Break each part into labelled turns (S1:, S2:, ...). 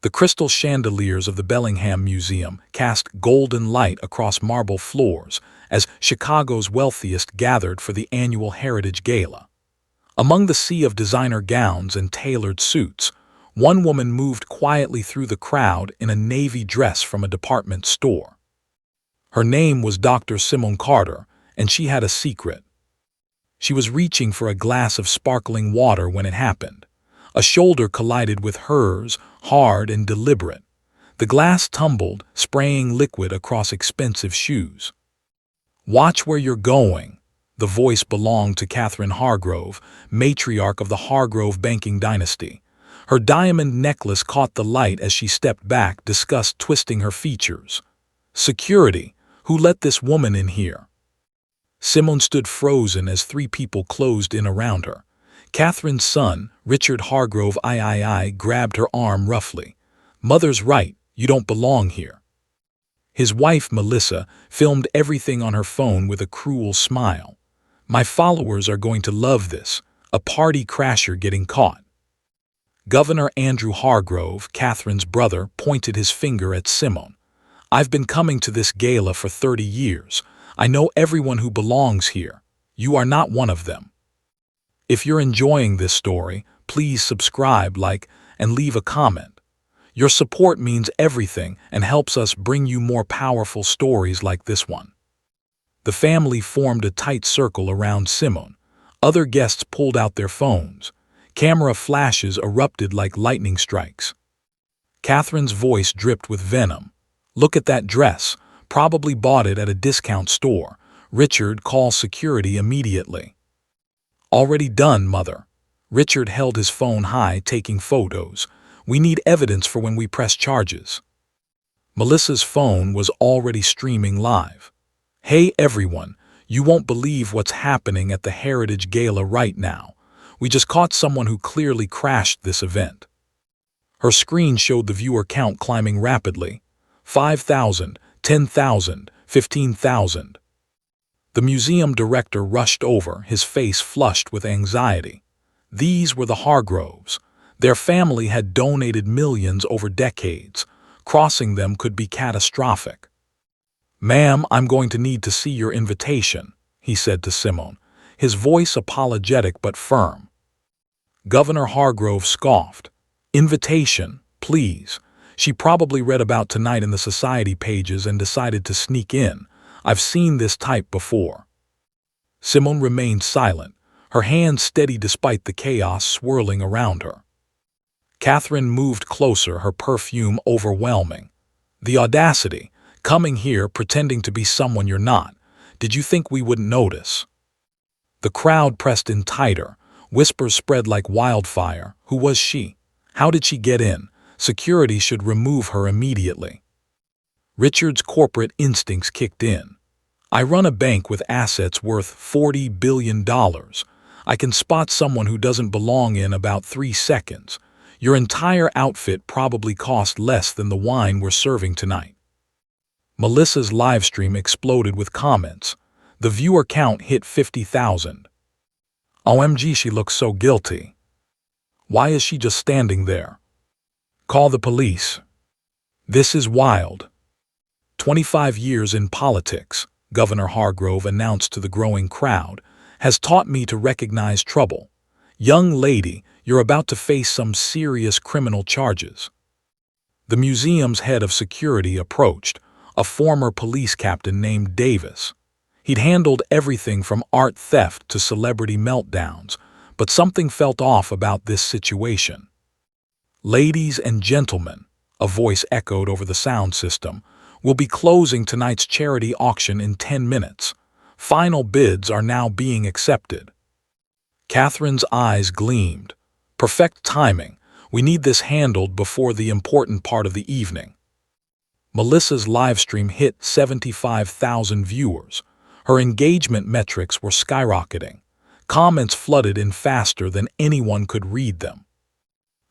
S1: The crystal chandeliers of the Bellingham Museum cast golden light across marble floors as Chicago's wealthiest gathered for the annual Heritage Gala. Among the sea of designer gowns and tailored suits, one woman moved quietly through the crowd in a navy dress from a department store. Her name was Dr. Simone Carter, and she had a secret. She was reaching for a glass of sparkling water when it happened. A shoulder collided with hers, hard and deliberate. The glass tumbled, spraying liquid across expensive shoes. "Watch where you're going." The voice belonged to Catherine Hargrove, matriarch of the Hargrove banking dynasty. Her diamond necklace caught the light as she stepped back, disgust twisting her features. "Security! Who let this woman in here?" Simone stood frozen as three people closed in around her. Catherine's son, Richard Hargrove III, grabbed her arm roughly. "Mother's right, you don't belong here." His wife, Melissa, filmed everything on her phone with a cruel smile. "My followers are going to love this, a party crasher getting caught." Governor Andrew Hargrove, Catherine's brother, pointed his finger at Simone. "I've been coming to this gala for 30 years. I know everyone who belongs here. You are not one of them." If you're enjoying this story, please subscribe, like, and leave a comment. Your support means everything and helps us bring you more powerful stories like this one. The family formed a tight circle around Simone. Other guests pulled out their phones. Camera flashes erupted like lightning strikes. Catherine's voice dripped with venom. "Look at that dress. Probably bought it at a discount store. Richard, call security immediately." "Already done, Mother." Richard held his phone high, taking photos. "We need evidence for when we press charges." Melissa's phone was already streaming live. "Hey everyone, you won't believe what's happening at the Heritage Gala right now. We just caught someone who clearly crashed this event." Her screen showed the viewer count climbing rapidly. 5,000, 10,000, 15,000. The museum director rushed over, his face flushed with anxiety. These were the Hargroves. Their family had donated millions over decades. Crossing them could be catastrophic. "Ma'am, I'm going to need to see your invitation," he said to Simone, his voice apologetic but firm. Governor Hargrove scoffed. "Invitation, please." She probably read about tonight in the society pages and decided to sneak in. "I've seen this type before." Simone remained silent, her hands steady despite the chaos swirling around her. Catherine moved closer, her perfume overwhelming. "The audacity, coming here pretending to be someone you're not. Did you think we wouldn't notice?" The crowd pressed in tighter. Whispers spread like wildfire. Who was she? How did she get in? Security should remove her immediately. Richard's corporate instincts kicked in. "I run a bank with assets worth $40 billion. I can spot someone who doesn't belong in about 3 seconds. Your entire outfit probably cost less than the wine we're serving tonight." Melissa's livestream exploded with comments. The viewer count hit 50,000. "OMG, she looks so guilty. Why is she just standing there? Call the police. This is wild." 25 years in politics, Governor Hargrove announced to the growing crowd, "has taught me to recognize trouble. Young lady, you're about to face some serious criminal charges." The museum's head of security approached, a former police captain named Davis. He'd handled everything from art theft to celebrity meltdowns, but something felt off about this situation. "Ladies and gentlemen," a voice echoed over the sound system, "we'll be closing tonight's charity auction in 10 minutes. Final bids are now being accepted." Catherine's eyes gleamed. "Perfect timing. We need this handled before the important part of the evening." Melissa's livestream hit 75,000 viewers. Her engagement metrics were skyrocketing. Comments flooded in faster than anyone could read them.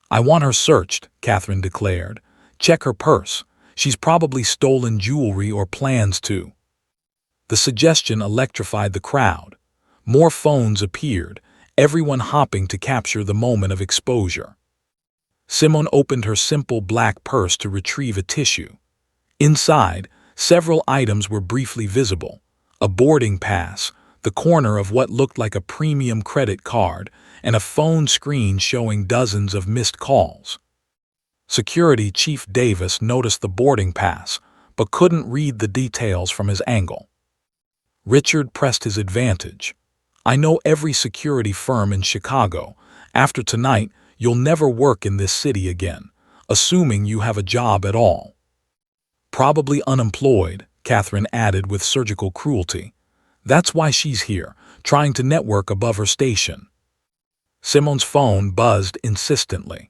S1: "I want her searched," Catherine declared. "Check her purse. She's probably stolen jewelry or plans to." The suggestion electrified the crowd. More phones appeared, everyone hopping to capture the moment of exposure. Simone opened her simple black purse to retrieve a tissue. Inside, several items were briefly visible: a boarding pass, the corner of what looked like a premium credit card, and a phone screen showing dozens of missed calls. Security Chief Davis noticed the boarding pass, but couldn't read the details from his angle. Richard pressed his advantage. "I know every security firm in Chicago. After tonight, you'll never work in this city again, assuming you have a job at all." "Probably unemployed," Catherine added with surgical cruelty. "That's why she's here, trying to network above her station." Simone's phone buzzed insistently.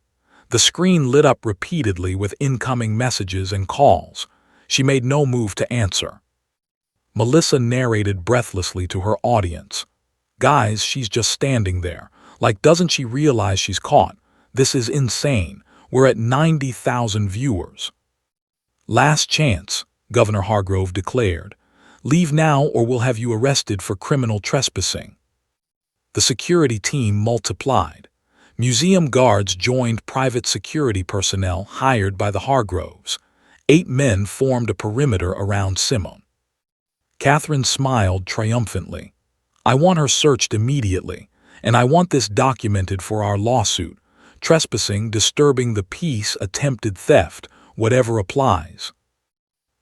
S1: The screen lit up repeatedly with incoming messages and calls. She made no move to answer. Melissa narrated breathlessly to her audience. "Guys, she's just standing there. Like, doesn't she realize she's caught? This is insane. We're at 90,000 viewers." "Last chance," Governor Hargrove declared. "Leave now or we'll have you arrested for criminal trespassing." The security team multiplied. Museum guards joined private security personnel hired by the Hargroves. 8 men formed a perimeter around Simone. Catherine smiled triumphantly. "I want her searched immediately, and I want this documented for our lawsuit. Trespassing, disturbing the peace, attempted theft, whatever applies."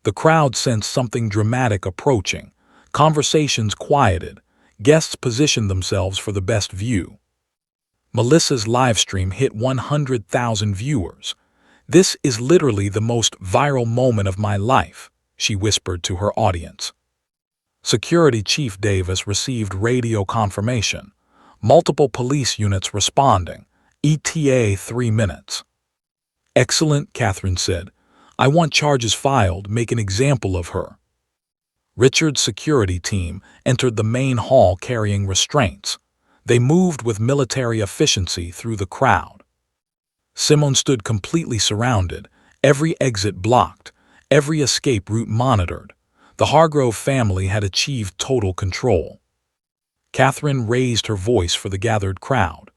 S1: The crowd sensed something dramatic approaching. Conversations quieted. Guests positioned themselves for the best view. Melissa's livestream hit 100,000 viewers. "This is literally the most viral moment of my life," she whispered to her audience. Security Chief Davis received radio confirmation. Multiple police units responding. ETA 3 minutes. "Excellent," Catherine said. "I want charges filed, make an example of her." Richard's security team entered the main hall carrying restraints. They moved with military efficiency through the crowd. Simone stood completely surrounded, every exit blocked, every escape route monitored. The Hargrove family had achieved total control. Catherine raised her voice for the gathered crowd.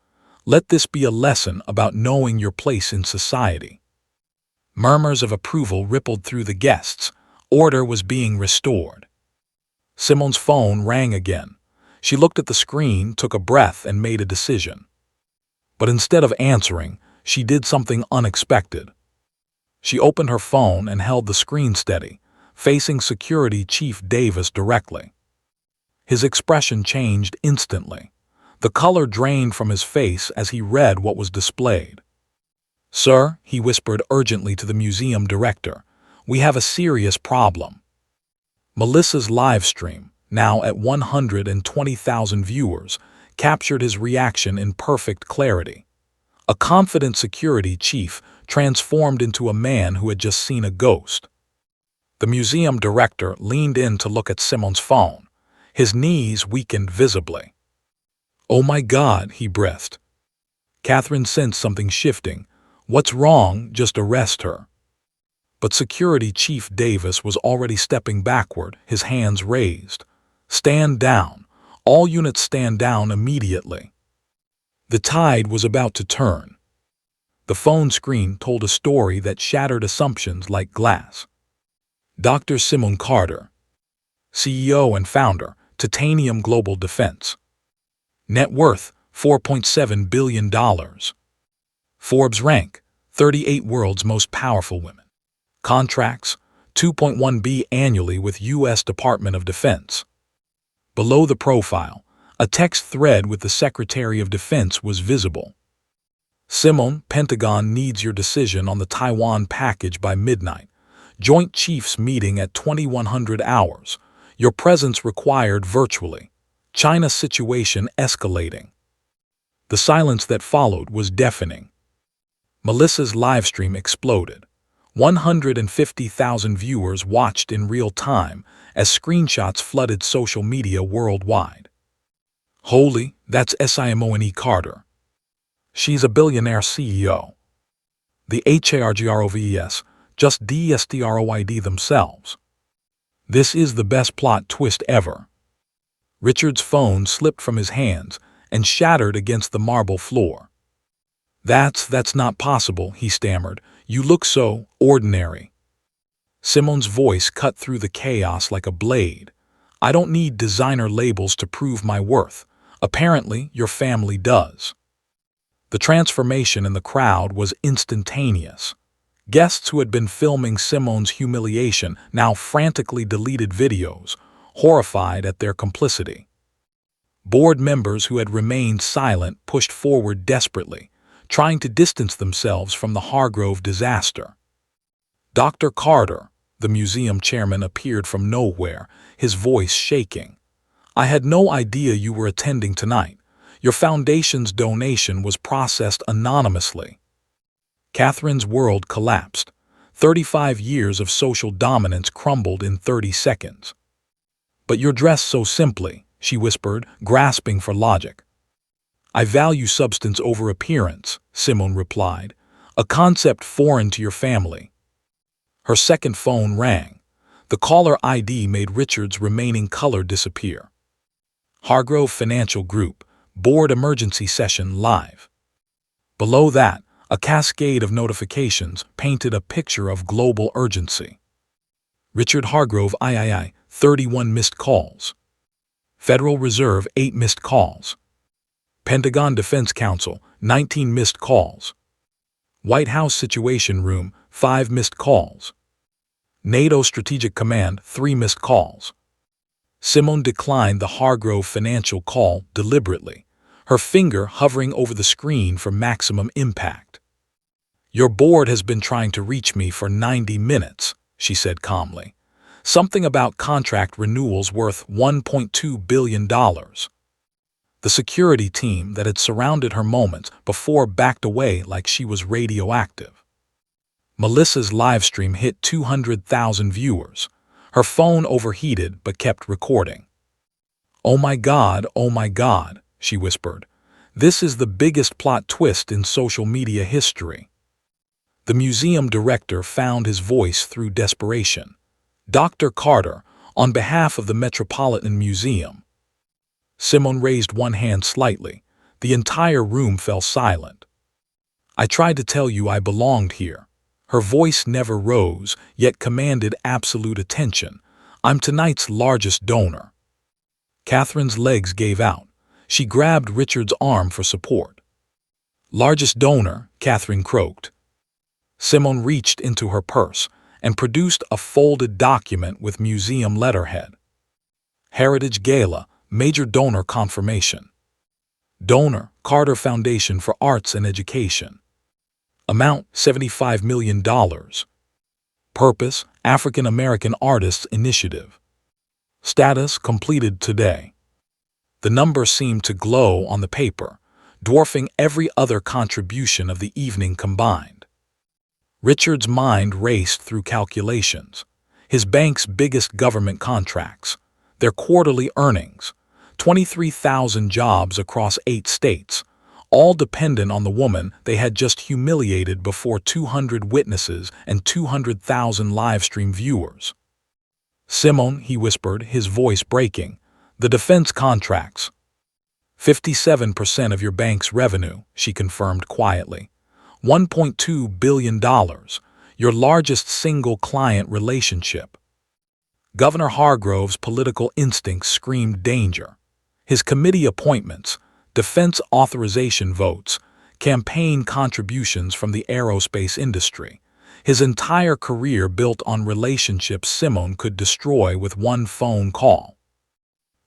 S1: "Let this be a lesson about knowing your place in society." Murmurs of approval rippled through the guests. Order was being restored. Simone's phone rang again. She looked at the screen, took a breath, and made a decision. But instead of answering, she did something unexpected. She opened her phone and held the screen steady, facing Security Chief Davis directly. His expression changed instantly. The color drained from his face as he read what was displayed. "Sir," he whispered urgently to the museum director, "we have a serious problem." Melissa's live stream, now at 120,000 viewers, captured his reaction in perfect clarity. A confident security chief transformed into a man who had just seen a ghost. The museum director leaned in to look at Simone's phone. His knees weakened visibly. "Oh my God," he breathed. Catherine sensed something shifting. "What's wrong? Just arrest her." But Security Chief Davis was already stepping backward, his hands raised. "Stand down. All units stand down immediately." The tide was about to turn. The phone screen told a story that shattered assumptions like glass. Dr. Simone Carter, CEO and founder, Titanium Global Defense. Net worth, $4.7 billion. Forbes rank, 38 world's most powerful women. Contracts, $2.1 billion annually with U.S. Department of Defense. Below the profile, a text thread with the Secretary of Defense was visible. "Simone, Pentagon needs your decision on the Taiwan package by midnight. Joint Chiefs meeting at 2100 hours. Your presence required virtually. China situation escalating." The silence that followed was deafening. Melissa's livestream exploded. 150,000 viewers watched in real time as screenshots flooded social media worldwide. "Holy, that's Simone Carter. She's a billionaire CEO. The Hargroves, just destroyed themselves. This is the best plot twist ever." Richard's phone slipped from his hands and shattered against the marble floor. That's not possible, he stammered. You look so ordinary. Simone's voice cut through the chaos like a blade. I don't need designer labels to prove my worth. Apparently, your family does. The transformation in the crowd was instantaneous. Guests who had been filming Simone's humiliation now frantically deleted videos, horrified at their complicity. Board members who had remained silent pushed forward desperately, trying to distance themselves from the Hargrove disaster. Dr. Carter, the museum chairman, appeared from nowhere, his voice shaking. I had no idea you were attending tonight. Your foundation's donation was processed anonymously. Catherine's world collapsed. 35 years of social dominance crumbled in 30 seconds. But you're dressed so simply, she whispered, grasping for logic. I value substance over appearance, Simone replied, a concept foreign to your family. Her second phone rang. The caller ID made Richard's remaining color disappear. Hargrove Financial Group, board emergency session live. Below that, a cascade of notifications painted a picture of global urgency. Richard Hargrove III, 31 missed calls. Federal Reserve, 8 missed calls. Pentagon Defense Council, 19 missed calls. White House Situation Room, 5 missed calls. NATO Strategic Command, 3 missed calls. Simone declined the Hargrove Financial call deliberately, her finger hovering over the screen for maximum impact. Your board has been trying to reach me for 90 minutes, she said calmly. Something about contract renewals worth $1.2 billion. The security team that had surrounded her moments before backed away like she was radioactive. Melissa's livestream hit 200,000 viewers. Her phone overheated but kept recording. Oh my God, she whispered. This is the biggest plot twist in social media history. The museum director found his voice through desperation. Dr. Carter, on behalf of the Metropolitan Museum. Simone raised one hand slightly. The entire room fell silent. I tried to tell you I belonged here. Her voice never rose, yet commanded absolute attention. I'm tonight's largest donor. Catherine's legs gave out. She grabbed Richard's arm for support. Largest donor, Catherine croaked. Simone reached into her purse and produced a folded document with museum letterhead. Heritage Gala, major donor confirmation. Donor, Carter Foundation for Arts and Education. Amount, $75 million. Purpose, African American Artists Initiative. Status, completed today. The number seemed to glow on the paper, dwarfing every other contribution of the evening combined. Richard's mind raced through calculations. His bank's biggest government contracts, their quarterly earnings, 23,000 jobs across 8 states, all dependent on the woman they had just humiliated before 200 witnesses and 200,000 livestream viewers. Simone, he whispered, his voice breaking, the defense contracts. 57% of your bank's revenue, she confirmed quietly. $1.2 billion, your largest single client relationship. Governor Hargrove's political instincts screamed danger. His committee appointments, defense authorization votes, campaign contributions from the aerospace industry. His entire career built on relationships Simone could destroy with one phone call.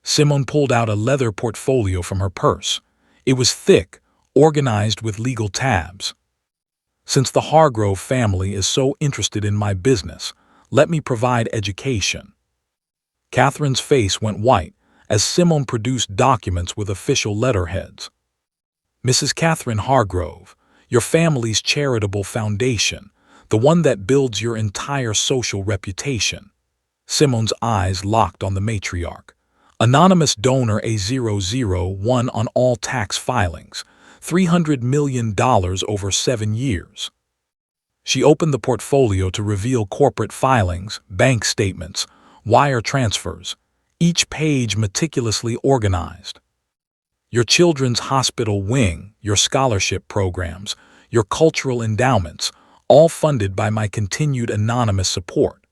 S1: Simone pulled out a leather portfolio from her purse. It was thick, organized with legal tabs. Since the Hargrove family is so interested in my business, let me provide education. Catherine's face went white as Simone produced documents with official letterheads. Mrs. Catherine Hargrove, your family's charitable foundation, the one that builds your entire social reputation. Simone's eyes locked on the matriarch. Anonymous donor A001 on all tax filings, $300 million over 7 years. She opened the portfolio to reveal corporate filings, bank statements, wire transfers, each page meticulously organized. Your children's hospital wing, your scholarship programs, your cultural endowments, all funded by my continued anonymous support.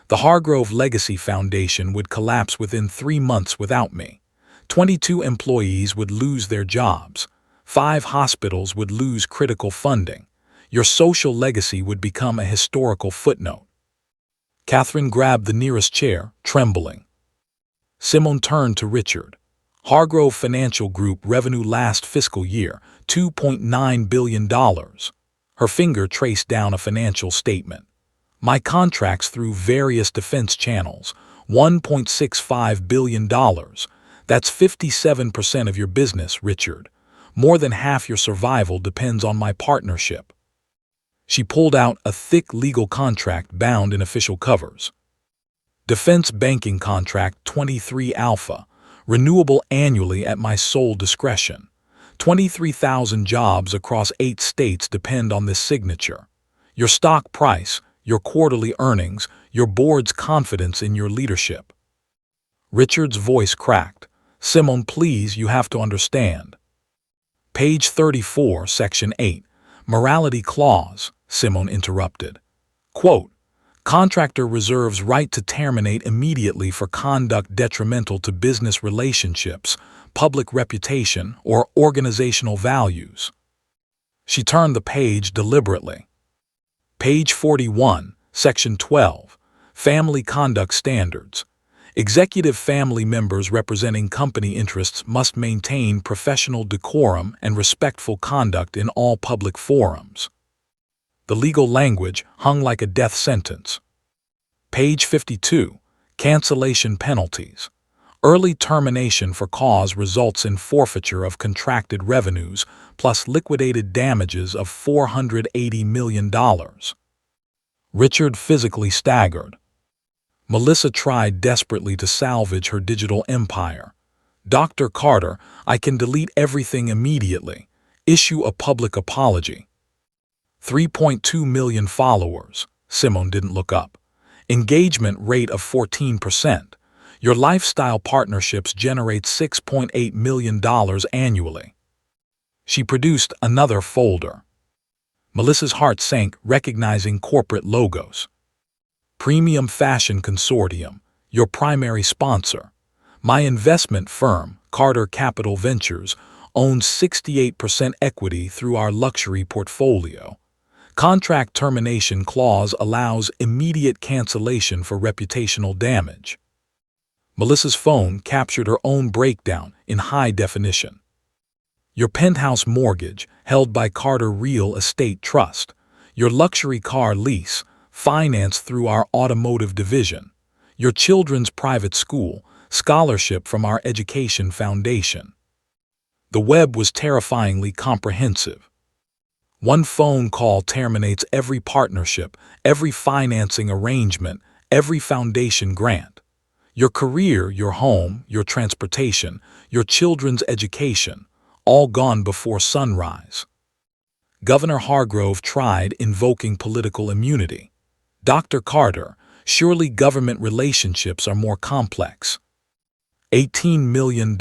S1: The Hargrove Legacy Foundation would collapse within 3 months without me. 22 employees would lose their jobs. 5 hospitals would lose critical funding. Your social legacy would become a historical footnote. Catherine grabbed the nearest chair, trembling. Simone turned to Richard. Hargrove Financial Group revenue last fiscal year, $2.9 billion. Her finger traced down a financial statement. My contracts through various defense channels, $1.65 billion. That's 57% of your business, Richard. More than half your survival depends on my partnership. She pulled out a thick legal contract bound in official covers. Defense Banking Contract 23 Alpha, renewable annually at my sole discretion. 23,000 jobs across 8 states depend on this signature. Your stock price, your quarterly earnings, your board's confidence in your leadership. Richard's voice cracked. Simone, please, you have to understand. Page 34, Section 8, Morality Clause, Simone interrupted. Quote, contractor reserves right to terminate immediately for conduct detrimental to business relationships, public reputation, or organizational values. She turned the page deliberately. Page 41, Section 12, Family Conduct Standards. Executive family members representing company interests must maintain professional decorum and respectful conduct in all public forums. The legal language hung like a death sentence. Page 52, Cancellation Penalties. Early termination for cause results in forfeiture of contracted revenues plus liquidated damages of $480 million. Richard physically staggered. Melissa tried desperately to salvage her digital empire. Dr. Carter, I can delete everything immediately. Issue a public apology. 3.2 million followers. Simone didn't look up. Engagement rate of 14%. Your lifestyle partnerships generate $6.8 million annually. She produced another folder. Melissa's heart sank, recognizing corporate logos. Premium Fashion Consortium, your primary sponsor. My investment firm, Carter Capital Ventures, owns 68% equity through our luxury portfolio. Contract termination clause allows immediate cancellation for reputational damage. Melissa's phone captured her own breakdown in high definition. Your penthouse mortgage, held by Carter Real Estate Trust. Your luxury car lease, financed through our automotive division. Your children's private school, scholarship from our education foundation. The web was terrifyingly comprehensive. One phone call terminates every partnership, every financing arrangement, every foundation grant. Your career, your home, your transportation, your children's education, all gone before sunrise. Governor Hargrove tried invoking political immunity. Dr. Carter, surely government relationships are more complex. $18 million,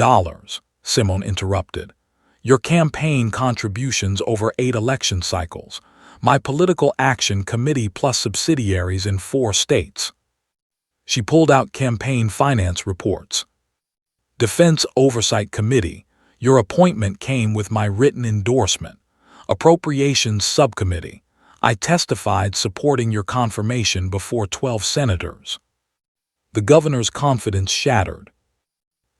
S1: Simone interrupted. Your campaign contributions over 8 election cycles. My political action committee plus subsidiaries in 4 states. She pulled out campaign finance reports. Defense Oversight Committee, your appointment came with my written endorsement. Appropriations Subcommittee, I testified supporting your confirmation before 12 senators. The governor's confidence shattered.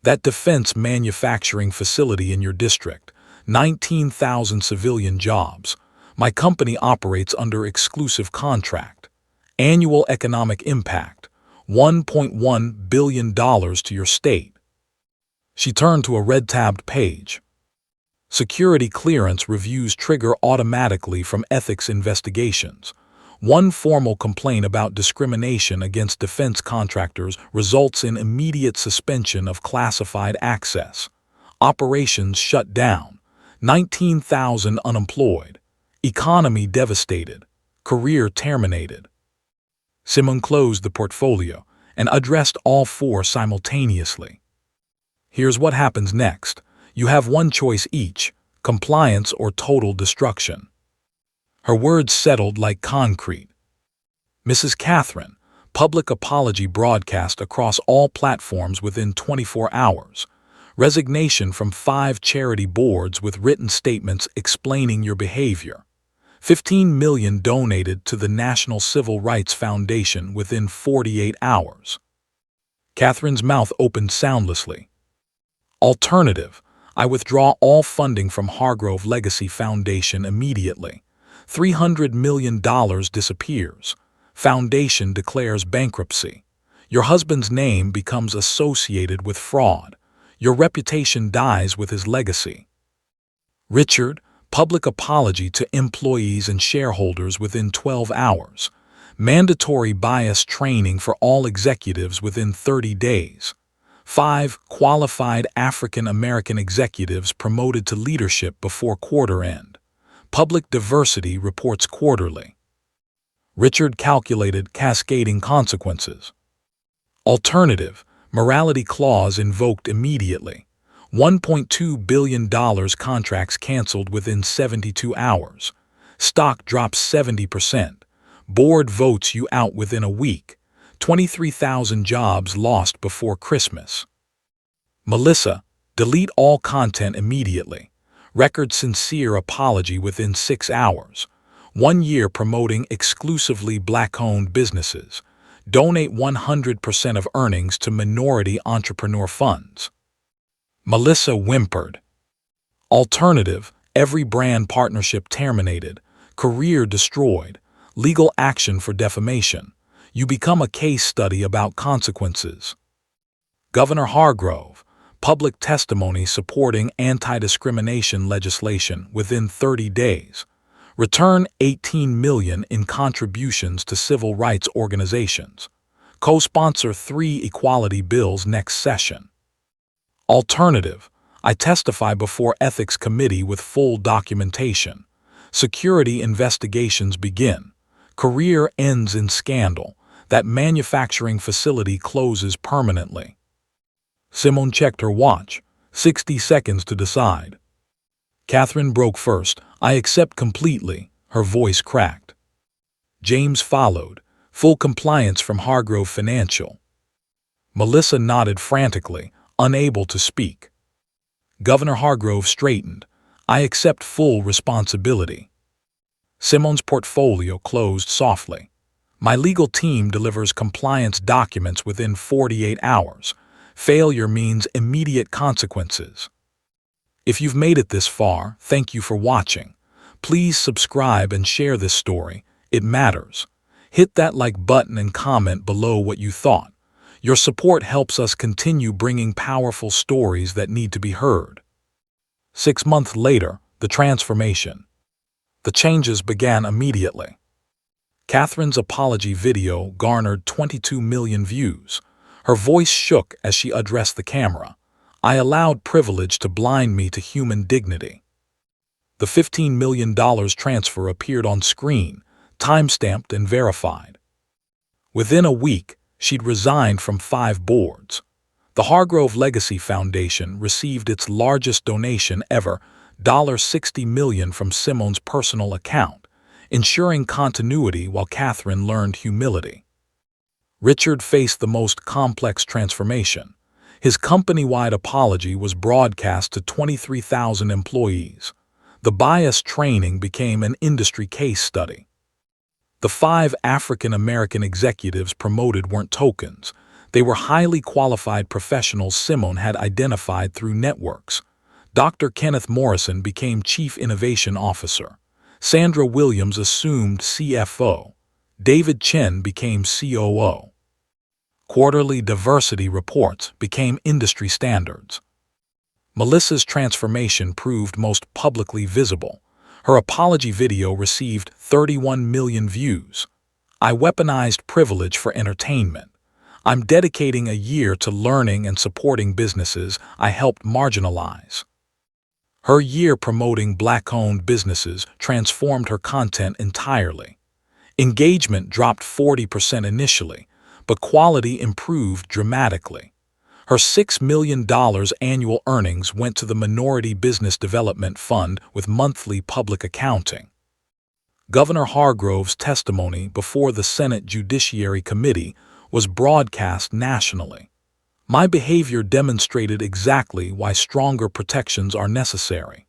S1: That defense manufacturing facility in your district, 19,000 civilian jobs. My company operates under exclusive contract. Annual economic impact, $1.1 billion to your state. She turned to a red-tabbed page. Security clearance reviews trigger automatically from ethics investigations. One formal complaint about discrimination against defense contractors results in immediate suspension of classified access. Operations shut down. 19,000 unemployed. Economy devastated. Career terminated. Simone closed the portfolio and addressed all 4 simultaneously. Here's what happens next. You have one choice each: compliance or total destruction. Her words settled like concrete. Mrs. Catherine, public apology broadcast across all platforms within 24 hours. Resignation from 5 charity boards with written statements explaining your behavior. 15 million donated to the National Civil Rights Foundation within 48 hours. Catherine's mouth opened soundlessly. Alternative: I withdraw all funding from Hargrove Legacy Foundation immediately. $300 million disappears. Foundation declares bankruptcy. Your husband's name becomes associated with fraud. Your reputation dies with his legacy. Richard, public apology to employees and shareholders within 12 hours. Mandatory bias training for all executives within 30 days. 5 qualified African American executives promoted to leadership before quarter end. Public diversity reports quarterly. Richard calculated cascading consequences. Alternative: morality clause invoked immediately. $1.2 billion contracts canceled within 72 hours. Stock drops 70%. Board votes you out within a week. 23,000 jobs lost before Christmas. Melissa, delete all content immediately. Record sincere apology within 6 hours. 1 year promoting exclusively Black-owned businesses. Donate 100% of earnings to minority entrepreneur funds. Melissa whimpered. Alternative: every brand partnership terminated. Career destroyed. Legal action for defamation. You become a case study about consequences. Governor Hargrove, public testimony supporting anti-discrimination legislation within 30 days. Return $18 million in contributions to civil rights organizations. Co-sponsor 3 equality bills next session. Alternative: I testify before ethics committee with full documentation. Security investigations begin. Career ends in scandal. That manufacturing facility closes permanently. Simone checked her watch. 60 seconds to decide. Catherine broke first. I accept completely. Her voice cracked. James followed. Full compliance from Hargrove Financial. Melissa nodded frantically, unable to speak. Governor Hargrove straightened. I accept full responsibility. Simone's portfolio closed softly. My legal team delivers compliance documents within 48 hours. Failure means immediate consequences. If you've made it this far, thank you for watching. Please subscribe and share this story. It matters. Hit that like button and comment below what you thought. Your support helps us continue bringing powerful stories that need to be heard. 6 months later, the transformation. The changes began immediately. Catherine's apology video garnered 22 million views. Her voice shook as she addressed the camera. I allowed privilege to blind me to human dignity. The $15 million transfer appeared on screen, time-stamped and verified. Within a week, she'd resigned from 5 boards. The Hargrove Legacy Foundation received its largest donation ever, $60 million from Simone's personal account, ensuring continuity while Catherine learned humility. Richard faced the most complex transformation. His company-wide apology was broadcast to 23,000 employees. The bias training became an industry case study. The 5 African American executives promoted weren't tokens. They were highly qualified professionals Simone had identified through networks. Dr. Kenneth Morrison became Chief Innovation Officer. Sandra Williams assumed CFO. David Chen became COO. Quarterly diversity reports became industry standards. Melissa's transformation proved most publicly visible. Her apology video received 31 million views. I weaponized privilege for entertainment. I'm dedicating a year to learning and supporting businesses I helped marginalize. Her year promoting Black-owned businesses transformed her content entirely. Engagement dropped 40% initially, but quality improved dramatically. Her $6 million annual earnings went to the Minority Business Development Fund with monthly public accounting. Governor Hargroves' testimony before the Senate Judiciary Committee was broadcast nationally. My behavior demonstrated exactly why stronger protections are necessary.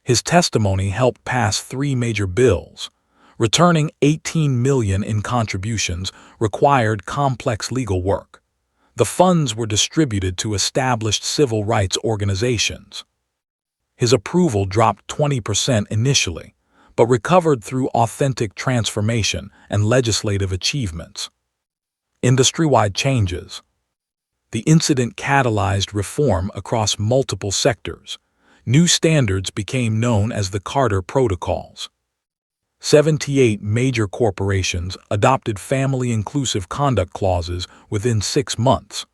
S1: His testimony helped pass 3 major bills. Returning $18 million in contributions required complex legal work. The funds were distributed to established civil rights organizations. His approval dropped 20% initially, but recovered through authentic transformation and legislative achievements. Industry-wide changes. The incident catalyzed reform across multiple sectors. New standards became known as the Carter Protocols. 78 major corporations adopted family-inclusive conduct clauses within 6 months.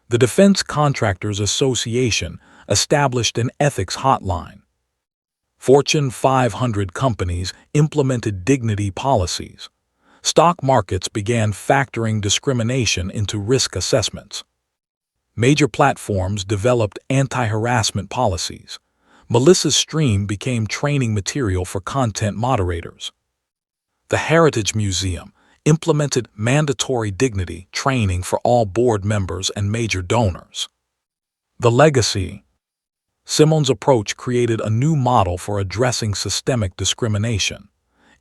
S1: The Defense Contractors Association established an ethics hotline. Fortune 500 companies implemented dignity policies. Stock markets began factoring discrimination into risk assessments. Major platforms developed anti-harassment policies. Melissa's stream became training material for content moderators. The Heritage Museum implemented mandatory dignity training for all board members and major donors. The legacy. Simone's approach created a new model for addressing systemic discrimination.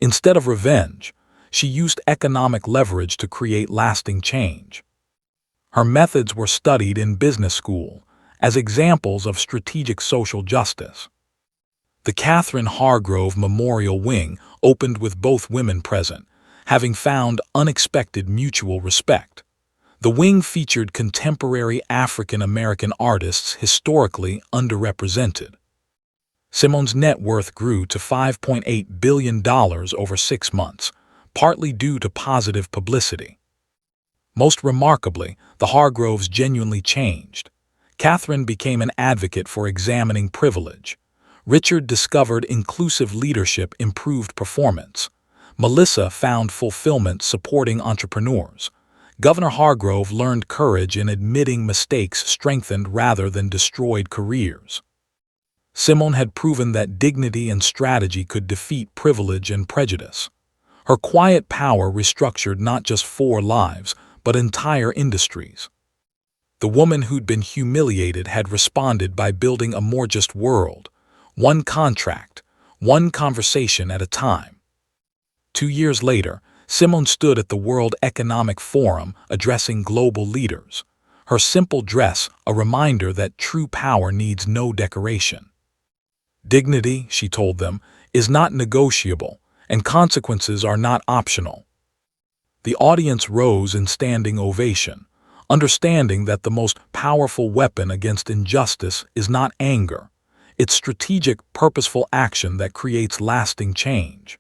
S1: Instead of revenge, she used economic leverage to create lasting change. Her methods were studied in business school as examples of strategic social justice. The Catherine Hargrove Memorial Wing opened with both women present, having found unexpected mutual respect. The wing featured contemporary African American artists historically underrepresented. Simone's net worth grew to $5.8 billion over 6 months, partly due to positive publicity. Most remarkably, the Hargroves genuinely changed. Catherine became an advocate for examining privilege. Richard discovered inclusive leadership improved performance. Melissa found fulfillment supporting entrepreneurs. Governor Hargrove learned courage in admitting mistakes strengthened rather than destroyed careers. Simone had proven that dignity and strategy could defeat privilege and prejudice. Her quiet power restructured not just 4 lives, but entire industries. The woman who'd been humiliated had responded by building a more just world. One contract, one conversation at a time. 2 years later, Simone stood at the World Economic Forum addressing global leaders. Her simple dress, a reminder that true power needs no decoration. Dignity, she told them, is not negotiable, and consequences are not optional. The audience rose in standing ovation, understanding that the most powerful weapon against injustice is not anger. It's strategic, purposeful action that creates lasting change.